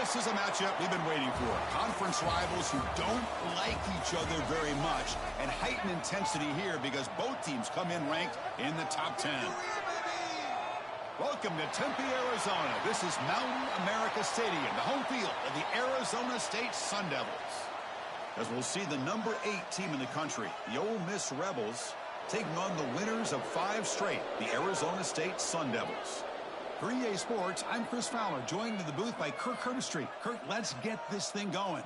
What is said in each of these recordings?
This is a matchup we've been waiting for. Conference rivals who don't like each other very much, and heightened intensity here because both teams come in ranked in the top 10. Welcome to Tempe, Arizona. This is Mountain America Stadium, the home field of the Arizona State Sun Devils. As we'll see the number 8 team in the country, the Ole Miss Rebels, taking on the winners of 5 straight, the Arizona State Sun Devils. For EA Sports, I'm Chris Fowler, joined in the booth by Kirk Herbstreit. Kirk, let's get this thing going.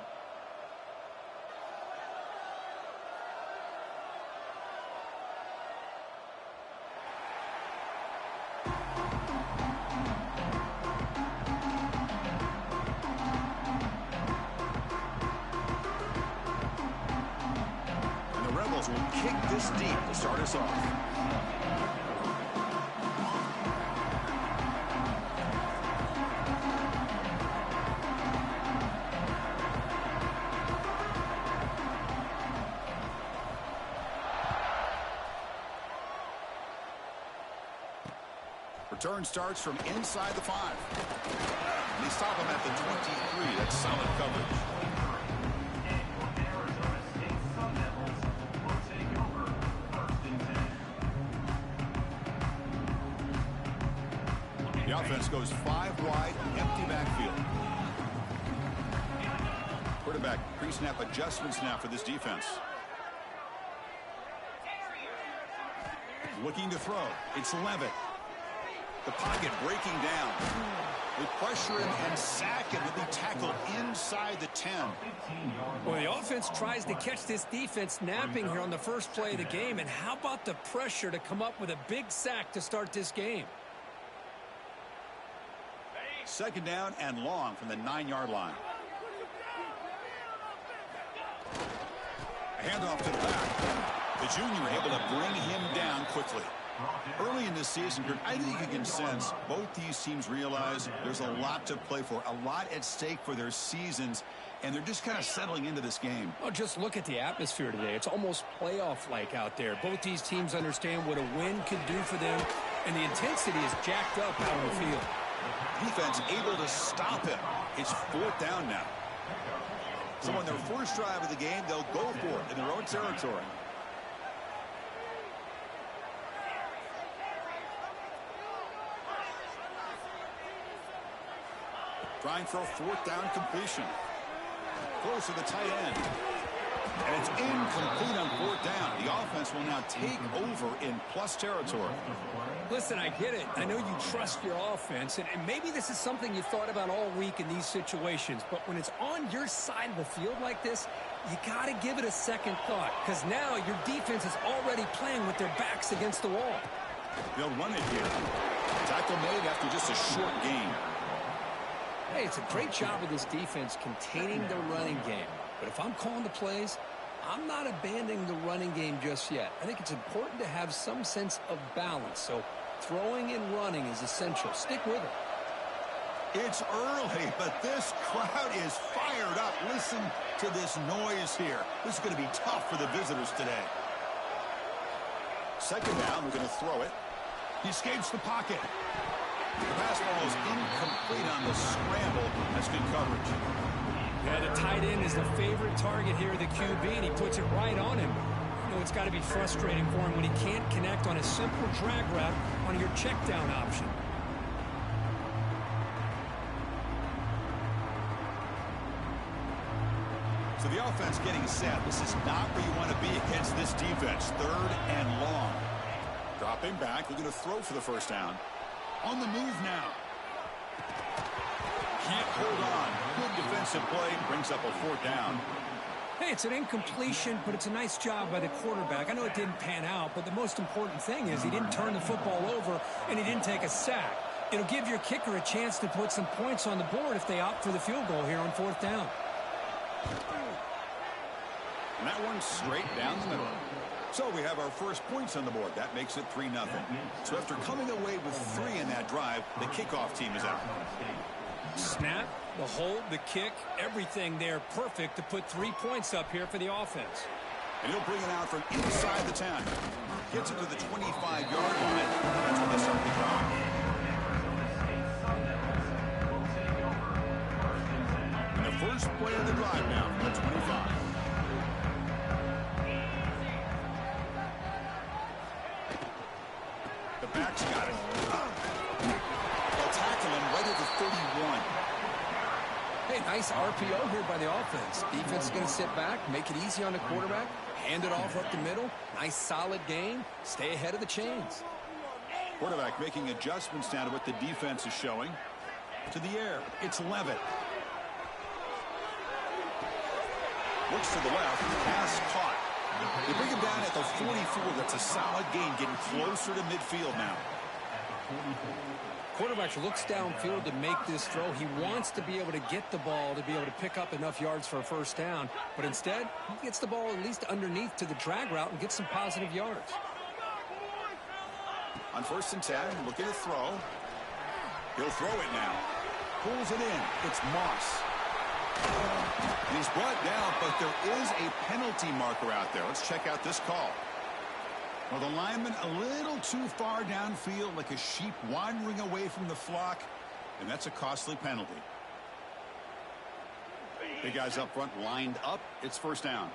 And the Rebels will kick this deep to start us off. Return starts from inside the 5. They stop him at the 23. That's solid coverage. The offense goes 5 wide, empty backfield. Quarterback pre-snap adjustments now for this defense. Looking to throw. It's Levitt. The pocket breaking down. They pressure him and sack him. He'll be tackled inside the 10. Well, the offense tries to catch this defense napping here on the first play of the game. And how about the pressure to come up with a big sack to start this game? Second down and long from the 9-yard line. A handoff to the back. The junior able to bring him down quickly. Early in this season, I think you can sense both these teams realize there's a lot to play for, a lot at stake for their seasons, and they're just kind of settling into this game. Well, just look at the atmosphere today. It's almost playoff-like out there. Both these teams understand what a win could do for them, and the intensity is jacked up out on the field. Defense able to stop him. It's 4th down now. So on their first drive of the game, they'll go for it in their own territory. Trying for a 4th down completion. Close to the tight end. And it's incomplete on 4th down. The offense will now take over in plus territory. Listen, I get it. I know you trust your offense, and maybe this is something you thought about all week in these situations, but when it's on your side of the field like this, you got to give it a second thought, because now your defense is already playing with their backs against the wall. They'll run it here. Tackle made after just a short gain. Hey, it's a great job of this defense containing the running game. But if I'm calling the plays, I'm not abandoning the running game just yet. I think it's important to have some sense of balance. So throwing and running is essential. Stick with it. It's early, but this crowd is fired up. Listen to this noise here. This is going to be tough for the visitors today. Second down, we're going to throw it. He escapes the pocket. The pass ball is incomplete on the scramble. That's good coverage. Yeah, the tight end is the favorite target here, the QB, and he puts it right on him. You know, it's got to be frustrating for him when he can't connect on a simple drag route on your check down option. So the offense getting set. This is not where you want to be against this defense. 3rd and long. Dropping back. We're going to throw for the first down. On the move now. Can't hold on. Good defensive play. Brings up a 4th down. Hey, it's an incompletion, but it's a nice job by the quarterback. I know it didn't pan out, but the most important thing is he didn't turn the football over and he didn't take a sack. It'll give your kicker a chance to put some points on the board if they opt for the field goal here on 4th down. And that one's straight down the middle. So we have our first points on the board. That makes it 3-0. So after coming away with 3 in that drive, the kickoff team is out. Snap, the hold, the kick, everything there perfect to put 3 points up here for the offense. And he'll bring it out from inside the 10. Gets it to the 25-yard line. That's when they start the drive. first play of the drive now from the 25. The back's got it. They'll tackle him right at the 31. Hey, nice RPO here by the offense. Defense is going to sit back, make it easy on the quarterback, hand it off up the middle. Nice, solid gain. Stay ahead of the chains. Quarterback making adjustments now to what the defense is showing. To the air, it's Levitt. Looks to the left, pass caught. They bring him down at the 44. That's a solid gain, getting closer to midfield now. Quarterback looks downfield to make this throw. He wants to be able to get the ball to be able to pick up enough yards for a first down. But instead, he gets the ball at least underneath to the drag route and gets some positive yards. On 1st and 10, looking to throw. He'll throw it now. Pulls it in. It's Moss. And he's brought down, but there is a penalty marker out there. Let's check out this call. Well, the lineman a little too far downfield, like a sheep wandering away from the flock, and that's a costly penalty. Big guys up front lined up. It's first down.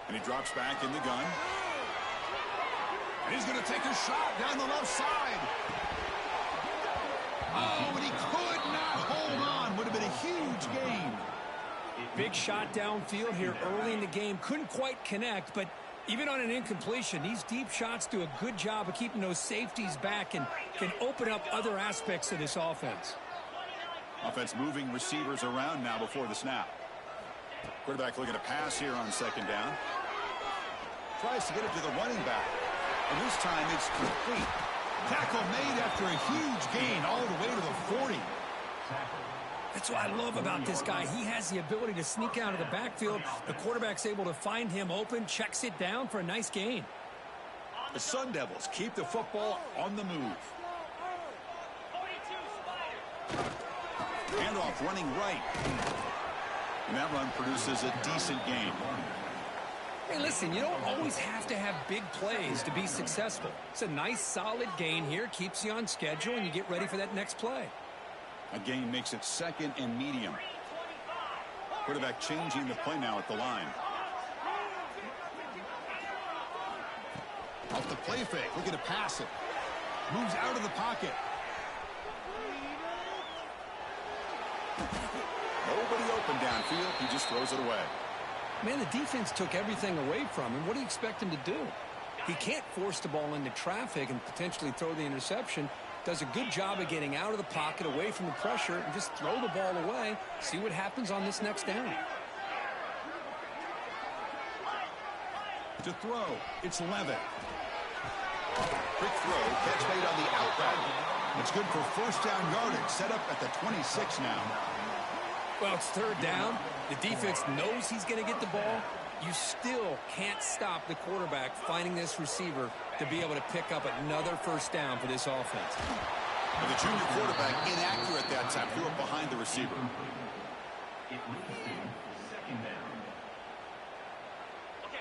And he drops back in the gun. And he's going to take a shot down the left side. Oh, and he could not hold on. Would have been a huge gain. Big shot downfield here early in the game. Couldn't quite connect, but even on an incompletion, these deep shots do a good job of keeping those safeties back and can open up other aspects of this offense. Offense moving receivers around now before the snap. Quarterback looking to pass here on 2nd down. Tries to get it to the running back. And this time it's complete. Tackle made after a huge gain all the way to the 40. That's what I love about this guy. He has the ability to sneak out of the backfield. The quarterback's able to find him open, checks it down for a nice gain. The Sun Devils keep the football on the move. Handoff running right. And that run produces a decent gain. Hey, listen, you don't always have to have big plays to be successful. It's a nice, solid gain here. Keeps you on schedule, and you get ready for that next play. A gain makes it 2nd and medium. Quarterback changing the play now at the line. Off the play fake, looking to pass it. Moves out of the pocket. Nobody open downfield. He just throws it away. Man, the defense took everything away from him. What do you expect him to do? He can't force the ball into traffic and potentially throw the interception. Does a good job of getting out of the pocket, away from the pressure, and just throw the ball away. See what happens on this next down. To throw, it's Levitt. Quick throw, catch made on the out route. It's good for first down yardage, set up at the 26 now. Well, it's 3rd down. The defense knows he's going to get the ball. You still can't stop the quarterback finding this receiver to be able to pick up another first down for this offense. And the junior quarterback inaccurate that time, threw it behind the receiver.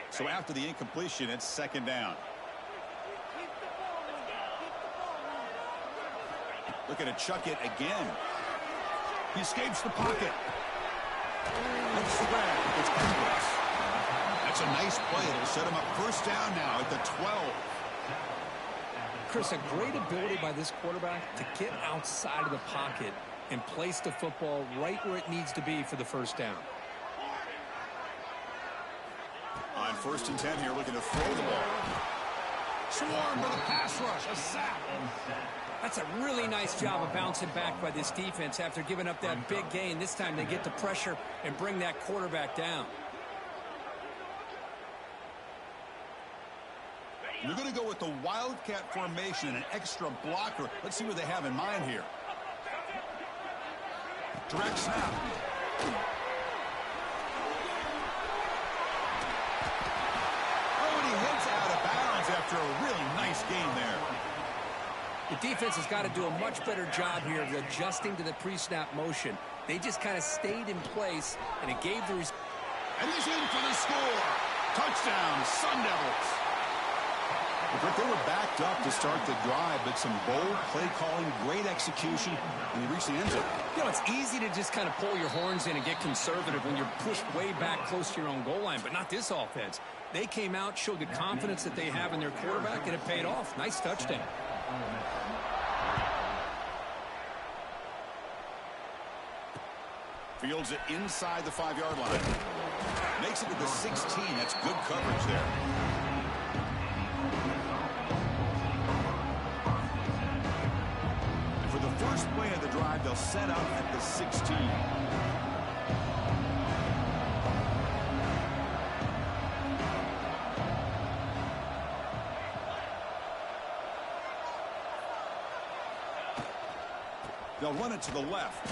So after the incompletion, it's 2nd down. Looking to chuck it again. He escapes the pocket. Let's spread. It's Edwards. That's a nice play. It'll set him up first down now at the 12. Chris, a great ability by this quarterback to get outside of the pocket and place the football right where it needs to be for the first down. On 1st and 10 here, looking to throw the ball. Swarm with a pass rush, a sack. That's a really nice job of bouncing back by this defense after giving up that big gain. This time they get the pressure and bring that quarterback down. They're going to go with the Wildcat formation and an extra blocker. Let's see what they have in mind here. Direct snap. Oh, and he hits out of bounds after a really nice gain there. The defense has got to do a much better job here of adjusting to the pre-snap motion. They just kind of stayed in place, and it gave the... And he's in for the score. Touchdown, Sun Devils. But they were backed up to start the drive, but some bold play calling, great execution, and they reached the end zone. You know, it's easy to just kind of pull your horns in and get conservative when you're pushed way back close to your own goal line, but not this offense. They came out, showed the confidence that they have in their quarterback, and it paid off. Nice touchdown. Fields it inside the 5-yard line. Makes it to the 16. That's good coverage there. And for the first play of the drive, they'll set up at the 16. They'll run it to the left.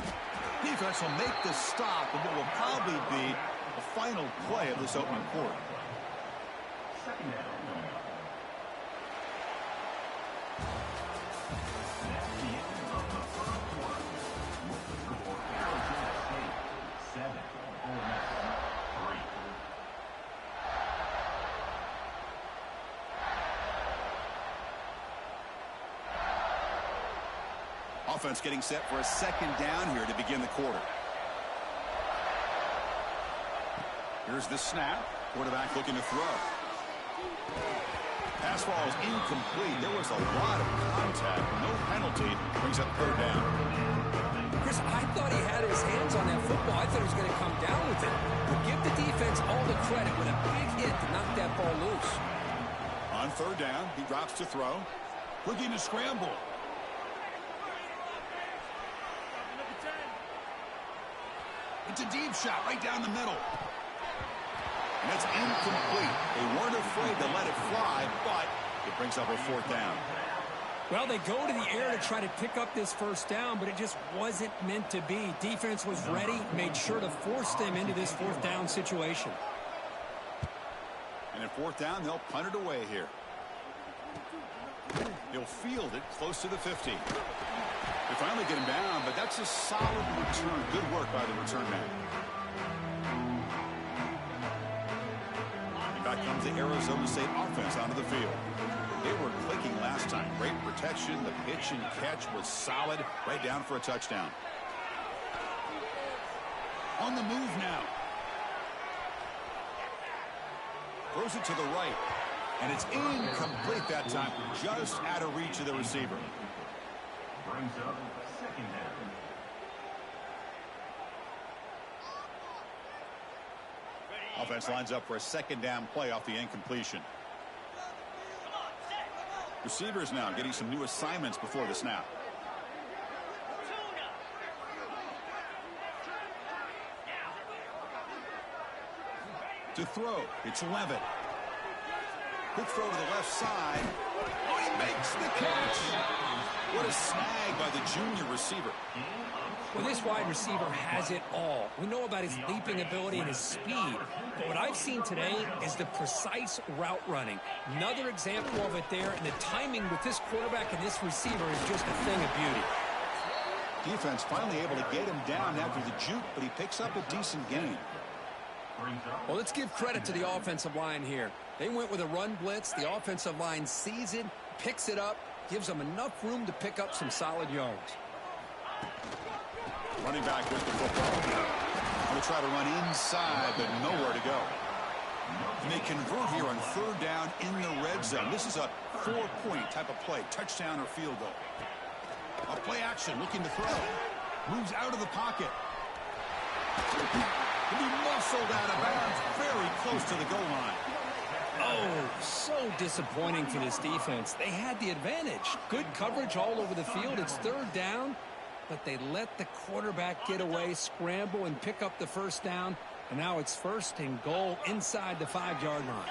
Defense will make the stop, and it will probably be the final play of this opening quarter. Offense getting set for a second down here to begin the quarter. Here's the snap. Quarterback looking to throw. Pass ball is incomplete. There was a lot of contact. No penalty. Brings up third down. Chris, I thought he had his hands on that football. I thought he was going to come down with it. But give the defense all the credit with a big hit to knock that ball loose. On third down, he drops to throw. Looking to scramble. It's a deep shot right down the middle. And it's incomplete. They weren't afraid to let it fly, but it brings up a fourth down. Well, they go to the air to try to pick up this first down, but it just wasn't meant to be. Defense was ready, made sure to force them into this fourth down situation. And at fourth down, they'll punt it away here. They'll field it close to the 50. They finally get him down, but that's a solid return. Good work by the return man. And back comes the Arizona State offense onto the field. They were clicking last time. Great protection. The pitch and catch was solid. Right down for a touchdown. On the move now. Throws it to the right. And it's incomplete that time. Just out of reach of the receiver. Brings up second down. Offense lines up for a second down play off the incompletion. Receivers now getting some new assignments before the snap. To throw, it's Levitt. Quick throw to the left side. Oh, he makes the catch. What a snag by the junior receiver. Well, this wide receiver has it all. We know about his leaping ability and his speed. But what I've seen today is the precise route running. Another example of it there. And the timing with this quarterback and this receiver is just a thing of beauty. Defense finally able to get him down after the juke, but he picks up a decent gain. Well, let's give credit to the offensive line here. They went with a run blitz. The offensive line sees it, picks it up, gives them enough room to pick up some solid yards. Running back with the football. Going to try to run inside, but nowhere to go. And they convert here on third down in the red zone. This is a 4-point type of play, touchdown or field goal. A play action, looking to throw. Moves out of the pocket. And he muscled out of bounds, very close to the goal line. Oh, so disappointing for this defense. They had the advantage. Good coverage all over the field. It's third down, but they let the quarterback get away, scramble, and pick up the first down. And now it's first and goal inside the 5-yard line.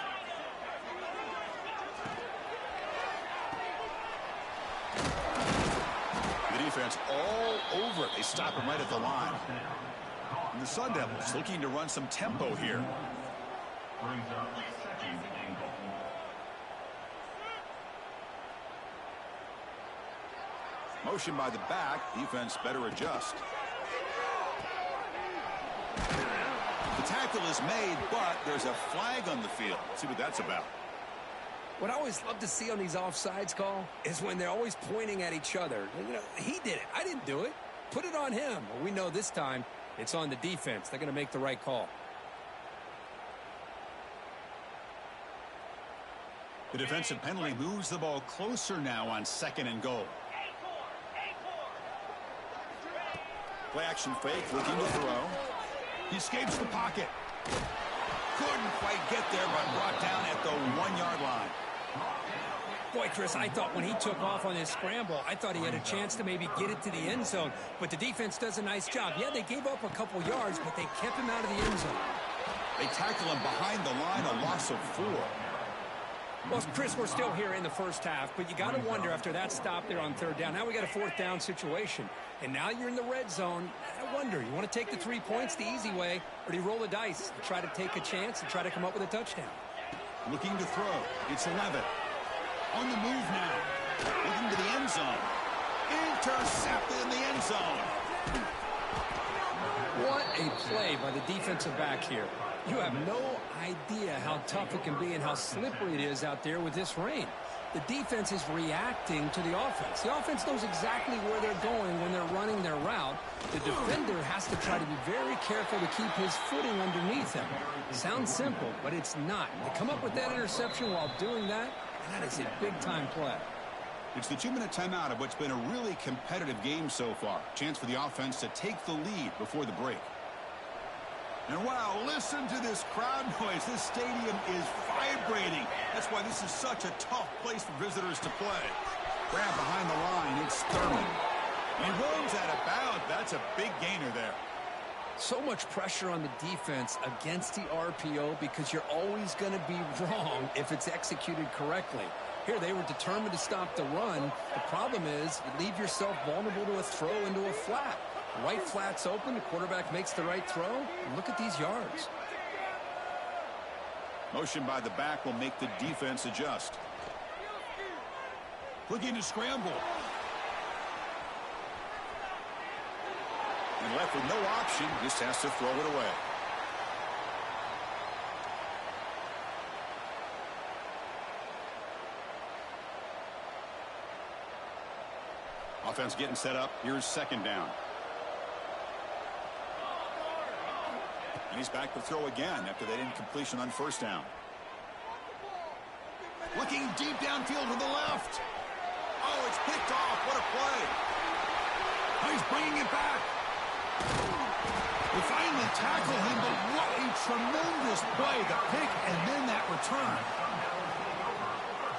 The defense all over it. They stop him right at the line. And the Sun Devils looking to run some tempo here. Brings up second and goal. Motion by the back. Defense better adjust. The tackle is made, but there's a flag on the field. Let's see what that's about. What I always love to see on these offsides call is when they're always pointing at each other. You know, he did it. I didn't do it. Put it on him. Well, we know this time it's on the defense. They're going to make the right call. The defensive penalty moves the ball closer now on 2nd and goal. Play action fake, looking to throw. He escapes the pocket. Couldn't quite get there, but brought down at the 1-yard line. Boy, Chris, I thought when he took off on his scramble, I thought he had a chance to maybe get it to the end zone. But the defense does a nice job. Yeah, they gave up a couple yards, but they kept him out of the end zone. They tackle him behind the line, a loss of 4. Well, Chris, we're still here in the first half, but you got to wonder after that stop there on 3rd down. Now we got a 4th down situation, and now you're in the red zone. I wonder, you want to take the 3 points the easy way, or do you roll the dice and try to take a chance and try to come up with a touchdown? Looking to throw. It's 11. On the move now. Looking to the end zone. Intercepted in the end zone. What a play by the defensive back here. You have no idea how tough it can be and how slippery it is out there with this rain. The defense is reacting to the offense. The offense knows exactly where they're going when they're running their route. The defender has to try to be very careful to keep his footing underneath him. Sounds simple, but it's not. To come up with that interception while doing that, that is a big-time play. It's the 2-minute timeout of what's been a really competitive game so far. Chance for the offense to take the lead before the break. And wow, listen to this crowd noise. This stadium is vibrating. That's why this is such a tough place for visitors to play. Grab behind the line. It's Thurman. He runs out of bounds. That's a big gainer there. So much pressure on the defense against the RPO because you're always going to be wrong if it's executed correctly. Here, they were determined to stop the run. The problem is you leave yourself vulnerable to a throw into a flat. The right flat's open. The quarterback makes the right throw. And look at these yards. Motion by the back will make the defense adjust. Looking to scramble. And left with no option, just has to throw it away. Offense getting set up. Here's 2nd down. And he's back to throw again after that incompletion on 1st down. Looking deep downfield to the left. Oh, it's picked off. What a play. Oh, he's bringing it back. They finally tackle him, but what a tremendous play. The pick and then that return.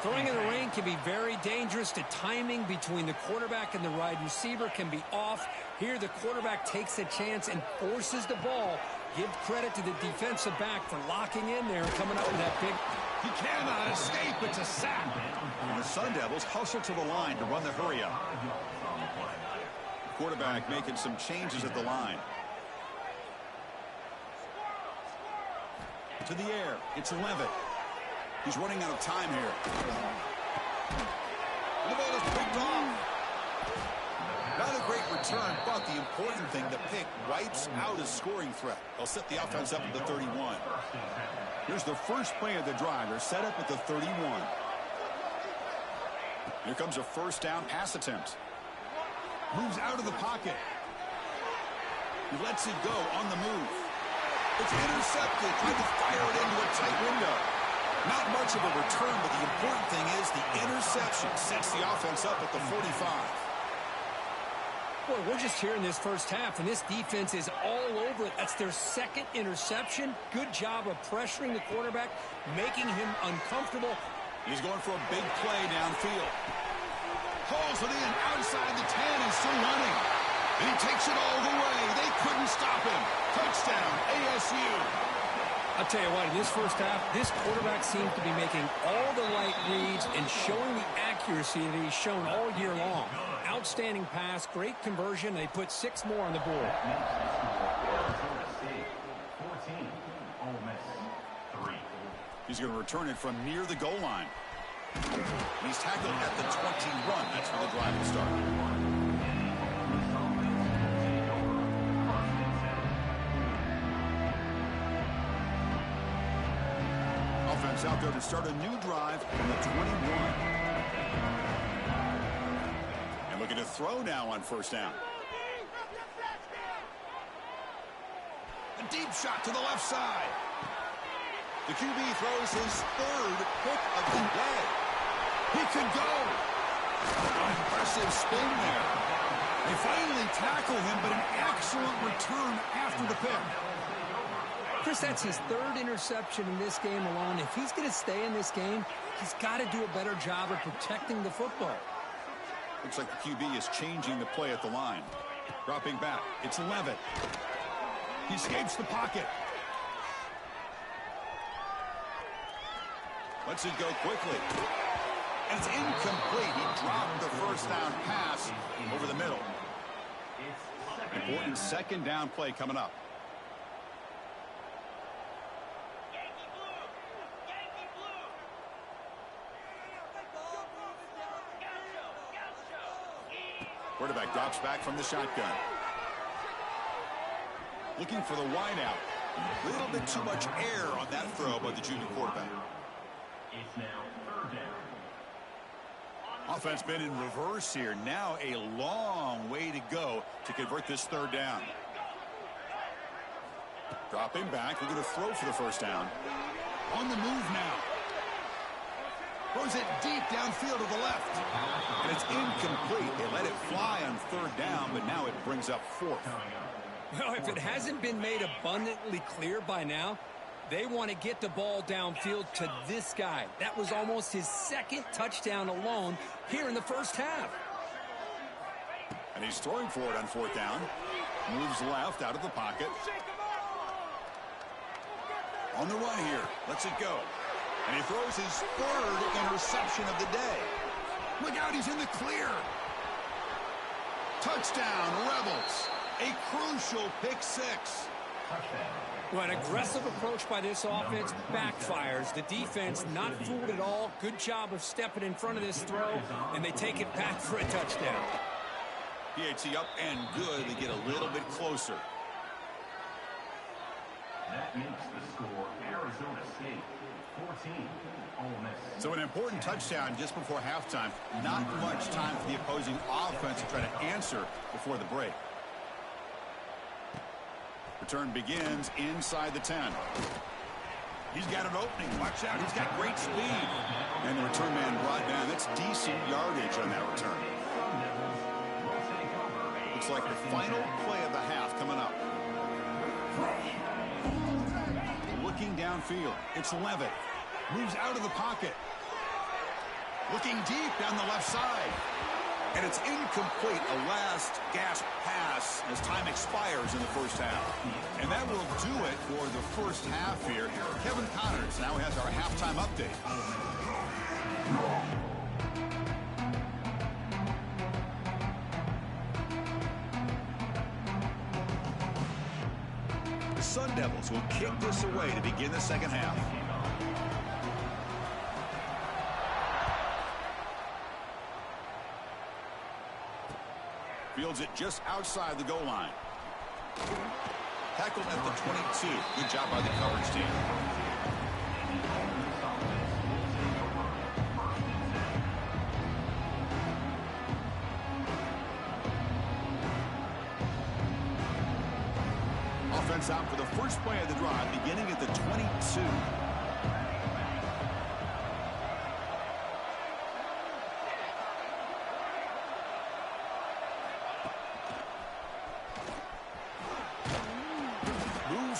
Throwing in the rain can be very dangerous. The timing between the quarterback and the wide receiver can be off. Here, the quarterback takes a chance and forces the ball. Give credit to the defensive back for locking in there and coming up with that pick. He cannot escape. It's a sack. And the Sun Devils hustle to the line to run the hurry-up. Quarterback making some changes at the line. To the air. It's 11. He's running out of time here. The ball is picked off. Not a great return, but the important thing, the pick wipes out a scoring threat. They'll set the offense up at the 31. Here's the first play of the drive. They're set up at the 31. Here comes a 1st down pass attempt. Moves out of the pocket. He lets it go on the move. It's intercepted. Trying to fire it into a tight window. Not much of a return, but the important thing is the interception sets the offense up at the 45. Boy, we're just here in this first half, and this defense is all over it. That's their 2nd interception. Good job of pressuring the quarterback, making him uncomfortable. He's going for a big play downfield. Hauls it in outside the 10 and still running. And he takes it all the way. They couldn't stop him. Touchdown, ASU. I'll tell you what, in this first half, this quarterback seems to be making all the right reads and showing the accuracy that he's shown all year long. Outstanding pass, great conversion. They put 6 more on the board. 14, Ole Miss 3. He's going to return it from near the goal line. He's tackled at the 21. That's where the drive will start. offense out there to start a new drive from the 21. And looking to throw now on first down. A deep shot to the left side. The QB throws his third pick of the day. He can go. Impressive spin there. They finally tackle him, but an excellent return after the pick. Chris, that's his third interception in this game alone. If he's going to stay in this game, he's got to do a better job of protecting the football. Looks like the QB is changing the play at the line. Dropping back. It's Levitt. He escapes the pocket. Lets it go quickly. And it's incomplete. He dropped the first down pass over the middle. Important second down play coming up. Quarterback drops back from the shotgun. Looking for the wideout. A little bit too much air on that throw by the junior quarterback. It's now third down. Offense been in reverse here. Now a long way to go to convert this third down. Dropping back. We're going to throw for the first down. On the move now. Throws it deep downfield to the left. And it's incomplete. They let it fly on third down, but now it brings up fourth. Well, if it hasn't been made abundantly clear by now, they want to get the ball downfield to this guy. That was almost his second touchdown alone here in the first half. And he's throwing for it on fourth down. Moves left out of the pocket. On the run here. Lets it go. And he throws his third interception of the day. Look out, he's in the clear. Touchdown, Rebels. A crucial pick six. Well, an aggressive approach by this offense backfires. The defense not fooled at all. Good job of stepping in front of this throw, and they take it back for a touchdown. PAT up and good. They get a little bit closer. That makes the score Arizona State 14, Ole Miss. So an important touchdown just before halftime. Not much time for the opposing offense to try to answer before the break. Return begins inside the 10. He's got an opening. Watch out. He's got great speed. And the return man brought down. That's decent yardage on that return. Looks like the final play of the half coming up. Looking downfield. It's Levitt. Moves out of the pocket. Looking deep down the left side. And it's incomplete. A last gasp pass as time expires in the first half. And that will do it for the first half here. Kevin Connors now has our halftime update. The Sun Devils will kick this away to begin the second half. Fields it just outside the goal line. Tackled at the 22. Good job by the coverage team. Offense out for the first play of the drive, beginning at the 22.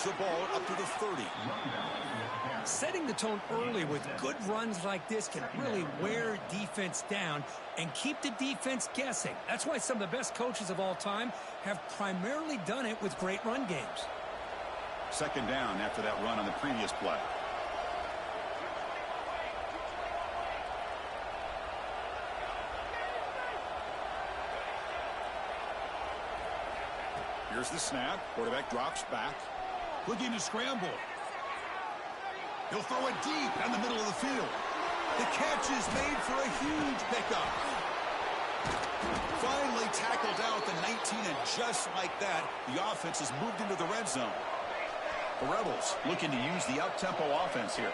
The ball up to the 30. Setting the tone early with good runs like this can really wear defense down and keep the defense guessing. That's why some of the best coaches of all time have primarily done it with great run games. Second down after that run on the previous play. Here's the snap. Quarterback drops back. Looking to scramble. He'll throw it deep down the middle of the field. The catch is made for a huge pickup. Finally tackled out at the 19, and just like that, the offense has moved into the red zone. The Rebels looking to use the up-tempo offense here.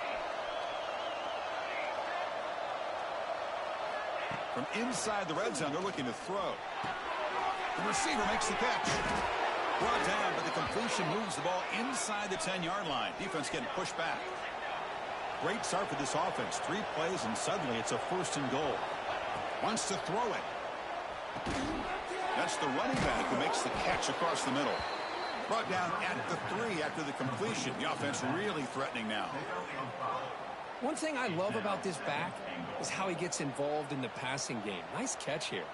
From inside the red zone, they're looking to throw. The receiver makes the catch. Brought down, but the completion moves the ball inside the 10-yard line. Defense getting pushed back. Great start for this offense. 3 plays, and suddenly it's a 1st and goal. Wants to throw it. That's the running back who makes the catch across the middle. Brought down at the 3 after the completion. The offense really threatening now. One thing I love about this back is how he gets involved in the passing game. Nice catch here.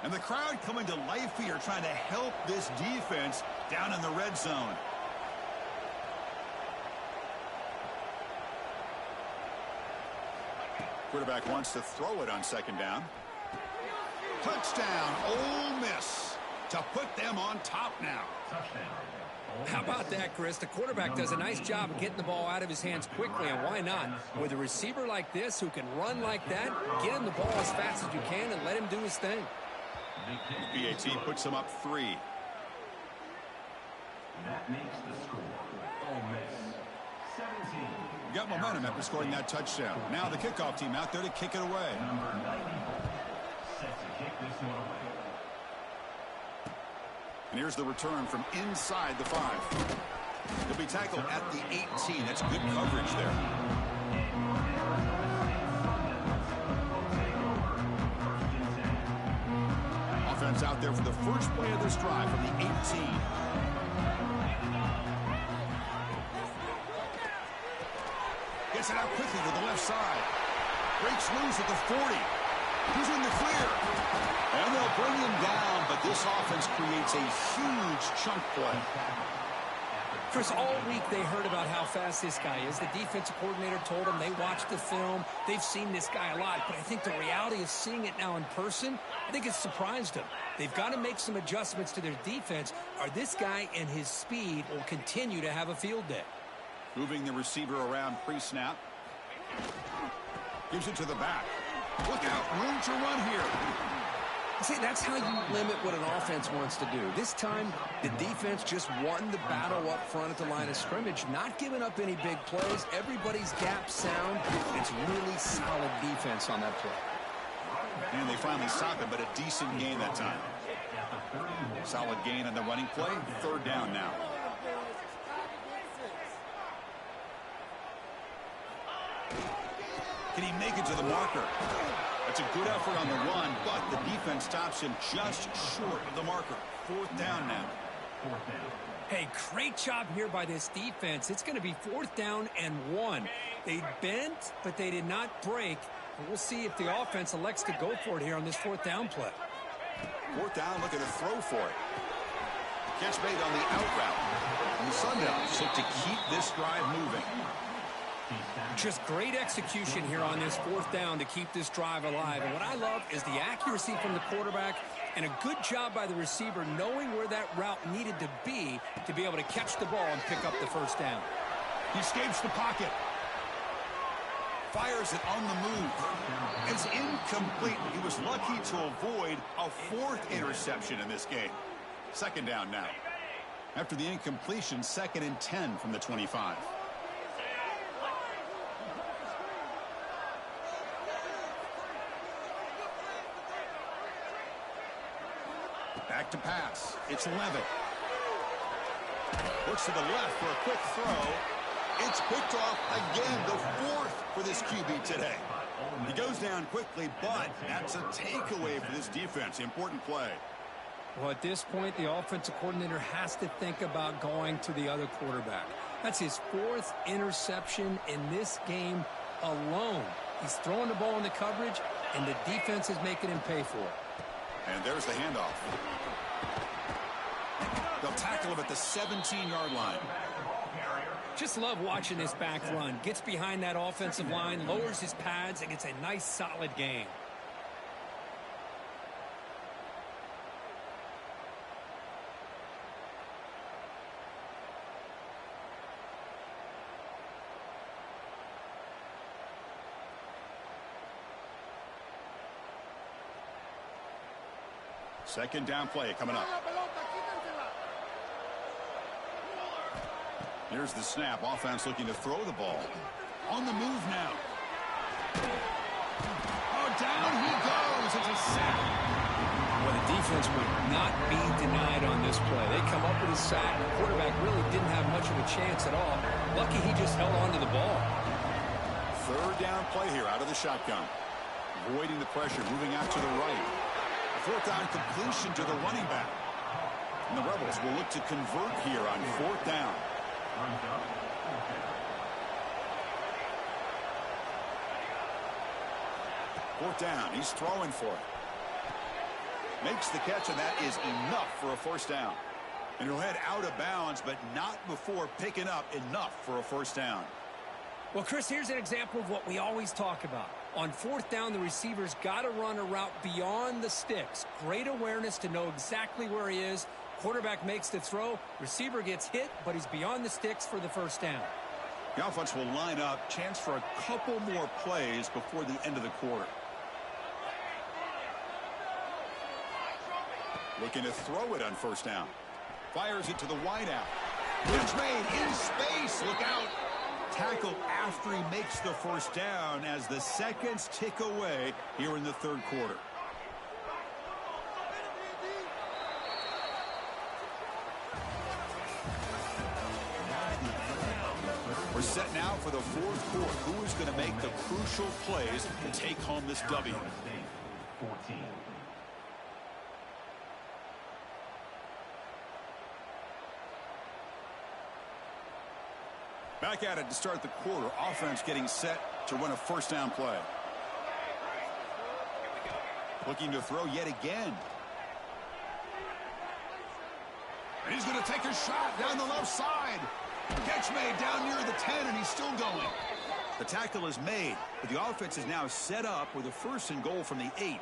And the crowd coming to life here, trying to help this defense down in the red zone. Quarterback wants to throw it on 2nd down. Touchdown, Ole Miss, to put them on top now. How about that, Chris? The quarterback does a nice job of getting the ball out of his hands quickly, and why not? With a receiver like this who can run like that, get him the ball as fast as you can and let him do his thing. BAT puts him up 3. That makes the score. Ole Miss 17. Got momentum after scoring that touchdown. Now the kickoff team out there to kick it away. Number 94 set to kick this one away. And here's the return from inside the 5. He'll be tackled at the 18. That's good coverage there. Offense out there for the first play of this drive from the 18. Gets it out quickly to the left side. Breaks loose at the 40. Who's in the clear? And they'll bring him down, but this offense creates a huge chunk play. Chris, all week they heard about how fast this guy is. The defensive coordinator told them they watched the film. They've seen this guy a lot, but I think the reality of seeing it now in person, I think it's surprised them. They've got to make some adjustments to their defense, or this guy and his speed will continue to have a field day. Moving the receiver around pre-snap. Gives it to the back. Look out, room to run here. See, that's how you limit what an offense wants to do. This time, the defense just won the battle up front at the line of scrimmage, not giving up any big plays. Everybody's gap sound. It's really solid defense on that play. And they finally stop it, but a decent gain that time. Solid gain on the running play. 3rd down now. Can he make it to the marker? That's a good effort on the run, but the defense stops him just short of the marker. 4th down now. 4th down. Hey, great job here by this defense. It's going to be 4th down and 1. They bent, but they did not break. And we'll see if the offense elects to go for it here on this 4th down play. 4th down, looking to throw for it. Catch made on the out route. And the Sundowns look to keep this drive moving. Just great execution here on this 4th down to keep this drive alive. And what I love is the accuracy from the quarterback and a good job by the receiver knowing where that route needed to be able to catch the ball and pick up the 1st down. He escapes the pocket. Fires it on the move. It's incomplete. He was lucky to avoid a 4th interception in this game. 2nd down now. After the incompletion, 2nd and 10 from the 25. Back to pass. It's Levitt. Looks to the left for a quick throw. It's picked off again, the 4th for this QB today. He goes down quickly, but that's a takeaway for this defense. Important play. Well, at this point, the offensive coordinator has to think about going to the other quarterback. That's his 4th interception in this game alone. He's throwing the ball in the coverage, and the defense is making him pay for it. And there's the handoff. They'll tackle him at the 17-yard line. Just love watching this back run. Gets behind that offensive line, lowers his pads, and gets a nice, solid gain. Second down play coming up. Here's the snap. Offense looking to throw the ball. On the move now. Oh, down he goes. It's a sack. Well, the defense would not be denied on this play. They come up with a sack. The quarterback really didn't have much of a chance at all. Lucky he just held on to the ball. Third down play here out of the shotgun. Avoiding the pressure, moving out to the right. A fourth down completion to the running back. And the Rebels will look to convert here on fourth down. Fourth down. He's throwing for it. Makes the catch, and that is enough for a first down. And he'll head out of bounds, but not before picking up enough for a first down. Well, Chris, here's an example of what we always talk about. On fourth down, the receiver's got to run a route beyond the sticks. Great awareness to know exactly where he is. Quarterback makes the throw. Receiver gets hit, but he's beyond the sticks for the first down. The offense will line up. Chance for a couple more plays before the end of the quarter. Looking to throw it on first down. Fires it to the wideout. Catch made in space. Look out. Tackle after he makes the first down as the seconds tick away here in the third quarter. We're set now for the fourth quarter. Who is going to make the crucial plays to take home this W? 14. Back at it to start the quarter. Offense getting set to run a first down play. Looking to throw yet again. And he's going to take a shot down the left side. Catch made down near the 10, and he's still going. The tackle is made, but the offense is now set up with a first and goal from the 8.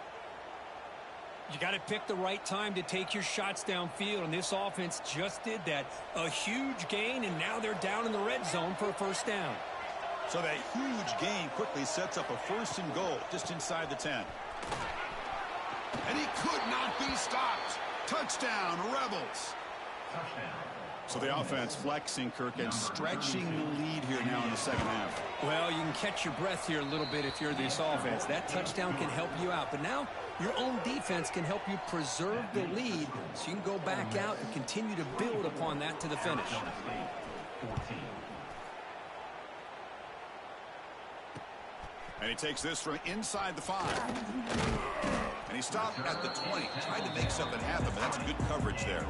You got to pick the right time to take your shots downfield, and this offense just did that. A huge gain, and now they're down in the red zone for a first down. So that huge gain quickly sets up a first and goal just inside the 10. And he could not be stopped. Touchdown, Rebels. Touchdown. So the offense flexing, Kirk, and stretching the lead here now in the second half. Well, you can catch your breath here a little bit if you're this offense. That touchdown can help you out. But now your own defense can help you preserve the lead so you can go back out and continue to build upon that to the finish. 14. And he takes this from inside the 5. And he stopped at the 20. Tried to make something happen, but that's good coverage there.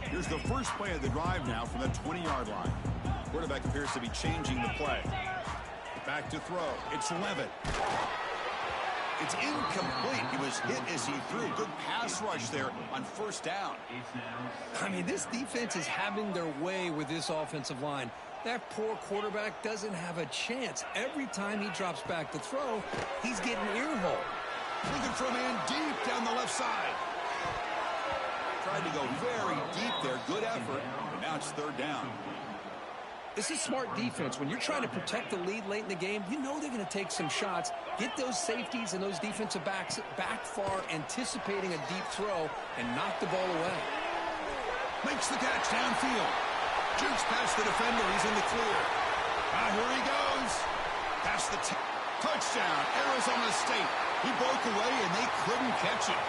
Here's the first play of the drive now from the 20-yard line. Quarterback appears to be changing the play. Back to throw. It's Levitt. It's incomplete. He was hit as he threw. Good pass rush there on first down. I mean, this defense is having their way with this offensive line. That poor quarterback doesn't have a chance. Every time he drops back to throw, he's getting earhole. Looking for a man deep down the left side. Tried to go very deep there. Good effort. And now it's third down. This is smart defense. When you're trying to protect the lead late in the game, you know they're going to take some shots, get those safeties and those defensive backs back far, anticipating a deep throw, and knock the ball away. Makes the catch downfield. Jukes past the defender. He's in the clear. Here he goes. That's the touchdown. Arizona State. He broke away, and they couldn't catch it.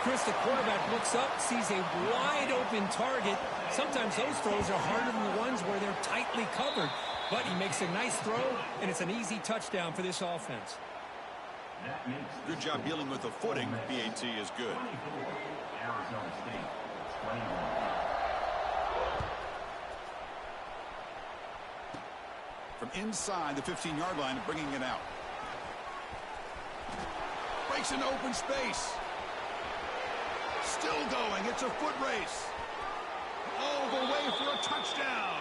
Chris, the quarterback looks up, sees a wide-open target. Sometimes those throws are harder than the ones where they're tightly covered. But he makes a nice throw, and it's an easy touchdown for this offense. Good job dealing with the footing. BAT is good. Arizona State, 21. From inside the 15-yard line, bringing it out. Breaks into open space. Still going. It's a foot race. All the way for a touchdown.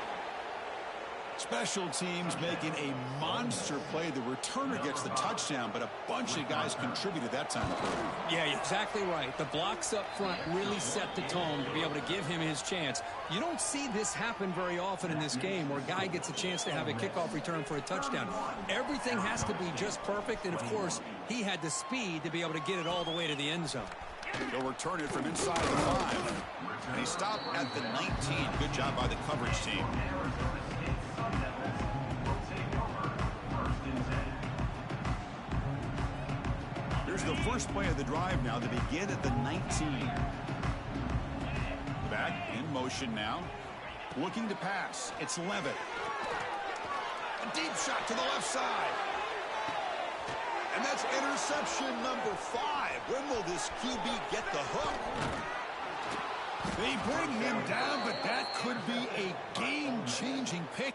Special teams making a monster play. The returner gets the touchdown, but a bunch of guys contributed that time. Yeah, you're exactly right. The blocks up front really set the tone to be able to give him his chance. You don't see this happen very often in this game where a guy gets a chance to have a kickoff return for a touchdown. Everything has to be just perfect, and of course, he had the speed to be able to get it all the way to the end zone. He'll return it from inside the 5. And he stopped at the 19. Good job by the coverage team. Here's the first play of the drive now to begin at the 19. Back in motion now. Looking to pass. It's Levitt. A deep shot to the left side. And that's interception number 5. When will this QB get the hook? They bring him down, but that could be a game-changing pick.